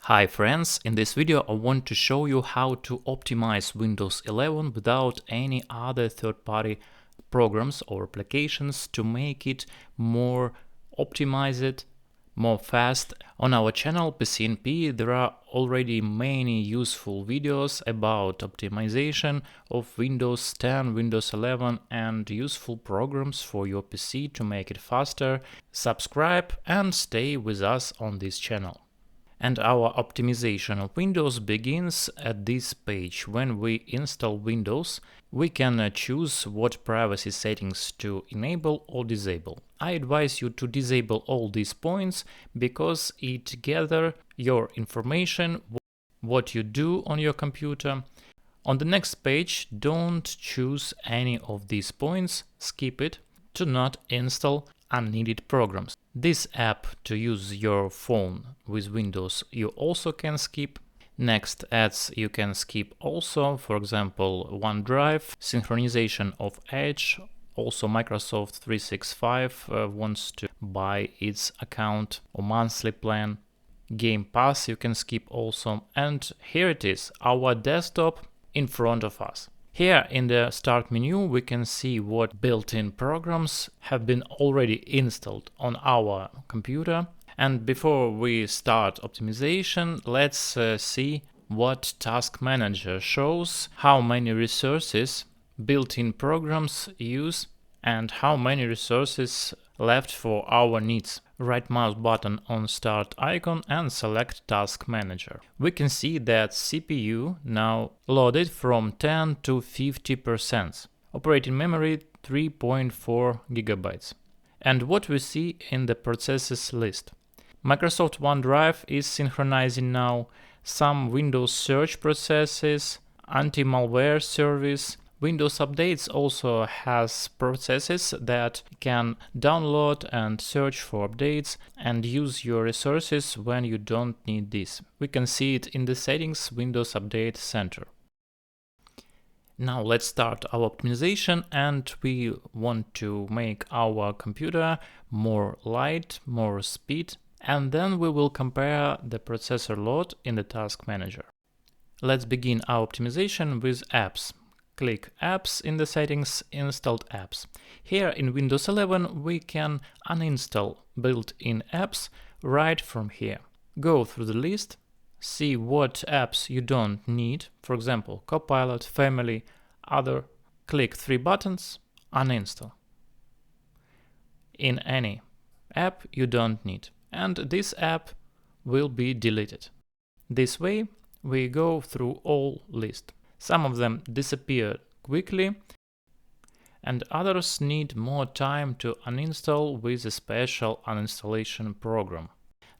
Hi friends, in this video I want to show you how to optimize Windows 11 without any other third-party programs or applications to make it more optimized, more fast. On our channel PCNP there are already many useful videos about optimization of Windows 10, Windows 11 and useful programs for your PC to make it faster. Subscribe and stay with us on this channel. And our optimization of Windows begins at this page. When we install Windows, we can choose what privacy settings to enable or disable. I advise you to disable all these points because it gathers your information, what you do on your computer. On the next page, don't choose any of these points, skip it, to not install unneeded programs. This app to use your phone with Windows you also can skip. Next ads you can skip also, for example OneDrive, synchronization of Edge, also Microsoft 365 wants to buy its account or monthly plan. Game Pass you can skip also, and here it is, our desktop in front of us. Here in the Start menu we can see what built-in programs have been already installed on our computer. And before we start optimization, let's see what Task Manager shows, how many resources built-in programs use and how many resources left for our needs. Right mouse button on Start icon and select Task Manager. We can see that CPU now loaded from 10 to 50%. Operating memory 3.4 GB. And what we see in the processes list. Microsoft OneDrive is synchronizing now, some Windows search processes, anti-malware service. Windows Updates also has processes that can download and search for updates and use your resources when you don't need this. We can see it in the settings Windows Update Center. Now let's start our optimization, and we want to make our computer more light, more speed, and then we will compare the processor load in the Task Manager. Let's begin our optimization with apps. Click Apps in the settings, Installed Apps. Here in Windows 11 we can uninstall built-in apps right from here. Go through the list, see what apps you don't need, for example Copilot, Family, Other. Click three buttons, uninstall. In any app you don't need, and this app will be deleted. This way we go through all list. Some of them disappear quickly and others need more time to uninstall with a special uninstallation program.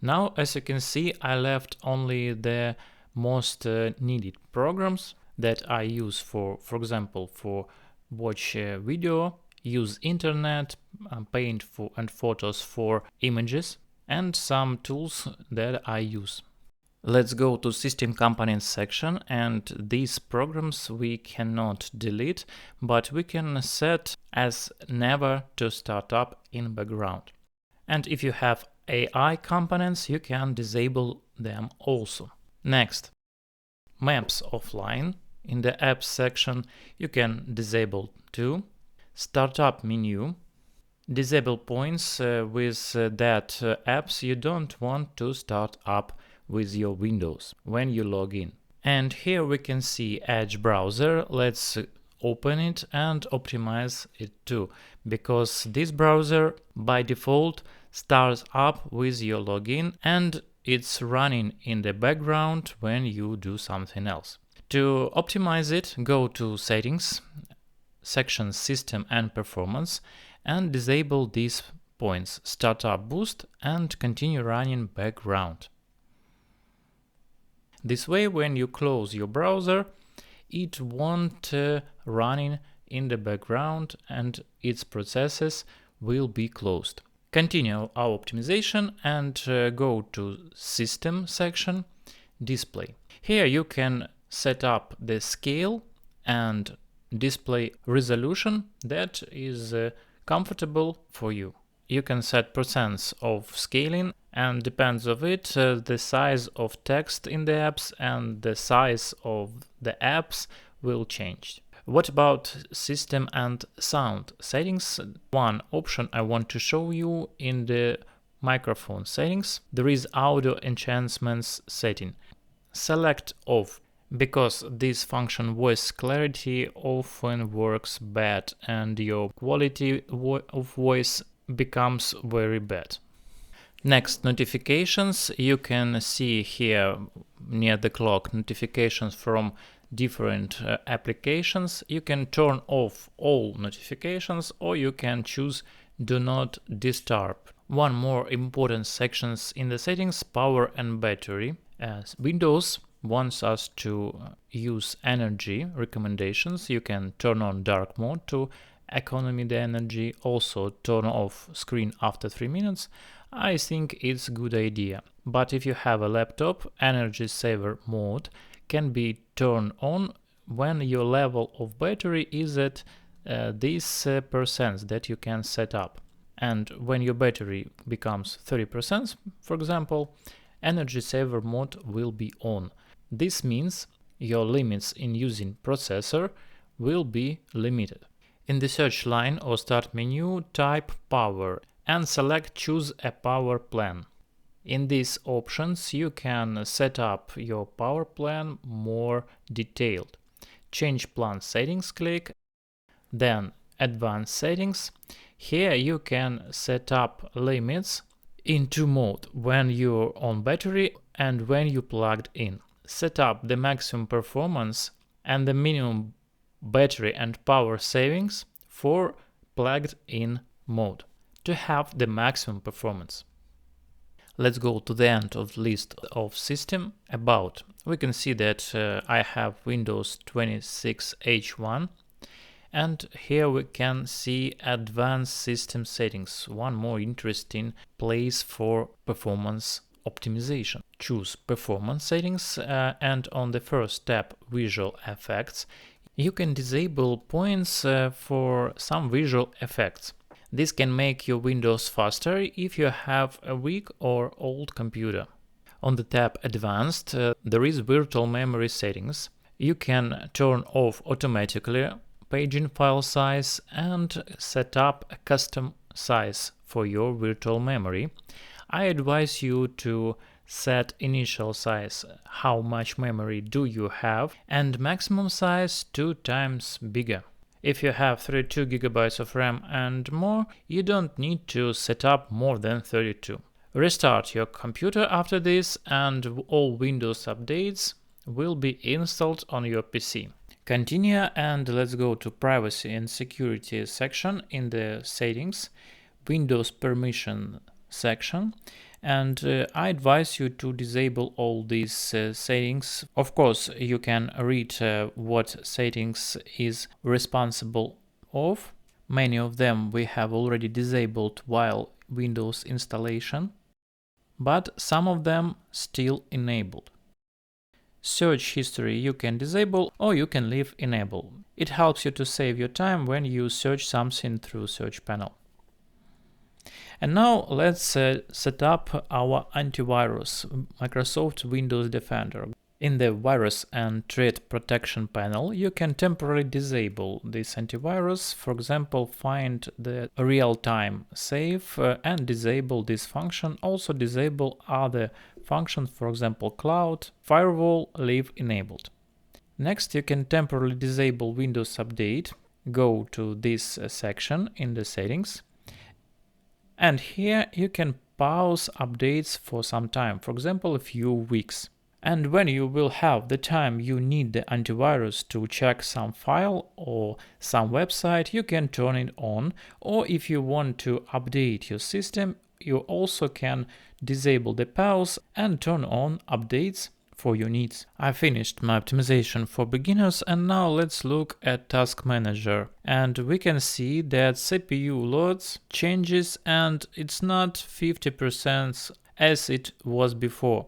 Now, as you can see, I left only the most needed programs that I use for example, for watch video, use internet, paint and photos for images, and some tools that I use. Let's go to System Components section, and these programs we cannot delete, but we can set as never to start up in background. And if you have AI components, you can disable them also. Next, Maps offline. In the Apps section you can disable too. Startup menu. Disable points with that apps you don't want to start up with your Windows when you log in. And here we can see Edge browser. Let's open it and optimize it too, because this browser by default starts up with your login and it's running in the background when you do something else. To optimize it, go to Settings, section System and Performance, and disable these points, Startup Boost, and continue running background. This way, when you close your browser, it won't running in the background and its processes will be closed. Continue our optimization and go to System section, Display. Here you can set up the scale and display resolution that is comfortable for you. You can set % of scaling and depends of it, the size of text in the apps and the size of the apps will change. What about system and sound settings? One option I want to show you in the microphone settings, there is audio enhancements setting. Select off, because this function voice clarity often works bad and your quality of voice becomes very bad. Next, notifications. You can see here near the clock notifications from different applications. You can turn off all notifications or you can choose do not disturb. One more important sections in the settings, power and battery. As Windows wants us to use energy recommendations, you can turn on dark mode to economy the energy, also turn off screen after 3 minutes. I think it's a good idea. But if you have a laptop, energy saver mode can be turned on when your level of battery is at this percent that you can set up. And when your battery becomes 30%, for example, energy saver mode will be on. This means your limits in using processor will be limited. In the search line or start menu, type power and select choose a power plan. In these options, you can set up your power plan more detailed. Change plan settings, click, then advanced settings. Here you can set up limits in two modes, when you're on battery and when you plugged in. Set up the maximum performance and the minimum battery and power savings for plugged in mode to have the maximum performance. Let's go to the end of the list of system. About, we can see that I have Windows 26H1, and here we can see advanced system settings, one more interesting place for performance optimization. Choose performance settings and on the first tab visual effects you can disable points for some visual effects. This can make your Windows faster if you have a weak or old computer. On the tab Advanced, there is virtual memory settings. You can turn off automatically paging file size and set up a custom size for your virtual memory. I advise you to set initial size, how much memory do you have, and maximum size 2 times bigger. If you have 32 GB of RAM and more, you don't need to set up more than 32. Restart your computer after this and all Windows updates will be installed on your PC. Continue and let's go to privacy and security section in the settings, Windows permission section. And I advise you to disable all these settings. Of course, you can read what settings is responsible of. Many of them we have already disabled while Windows installation, but some of them still enabled. Search history you can disable or you can leave enabled. It helps you to save your time when you search something through search panel. And now let's set up our antivirus, Microsoft Windows Defender. In the Virus and Threat Protection panel, you can temporarily disable this antivirus. For example, find the real-time save and disable this function. Also disable other functions, for example, cloud, firewall, leave enabled. Next, you can temporarily disable Windows Update. Go to this section in the settings. And here you can pause updates for some time, for example, a few weeks. And when you will have the time you need the antivirus to check some file or some website, you can turn it on. Or if you want to update your system, you also can disable the pause and turn on updates for your needs. I finished my optimization for beginners and now let's look at Task Manager. And we can see that CPU loads changes and it's not 50% as it was before.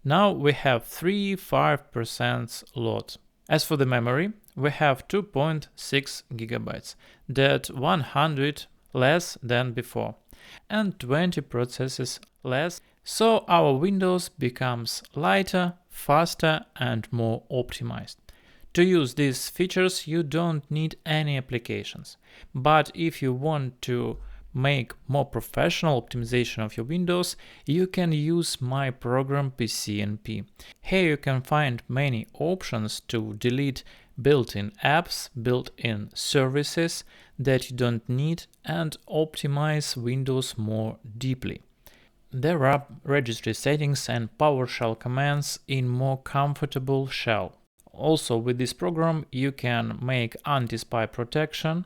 Now we have 5% load. As for the memory, we have 2.6 GB, that 100 less than before, and 20 processes less So our Windows becomes lighter, faster and more optimized. To use these features, you don't need any applications. But if you want to make more professional optimization of your Windows, you can use my program PCNP. Here you can find many options to delete built-in apps, built-in services that you don't need, and optimize Windows more deeply. There are registry settings and PowerShell commands in more comfortable shell. Also, with this program, you can make anti-spy protection,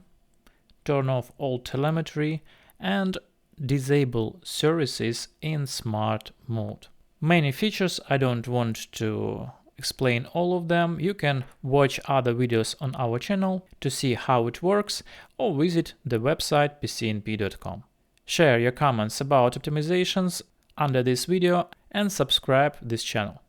turn off all telemetry, and disable services in smart mode. Many features, I don't want to explain all of them. You can watch other videos on our channel to see how it works, or visit the website pcnp.com. Share your comments about optimizations under this video and subscribe this channel.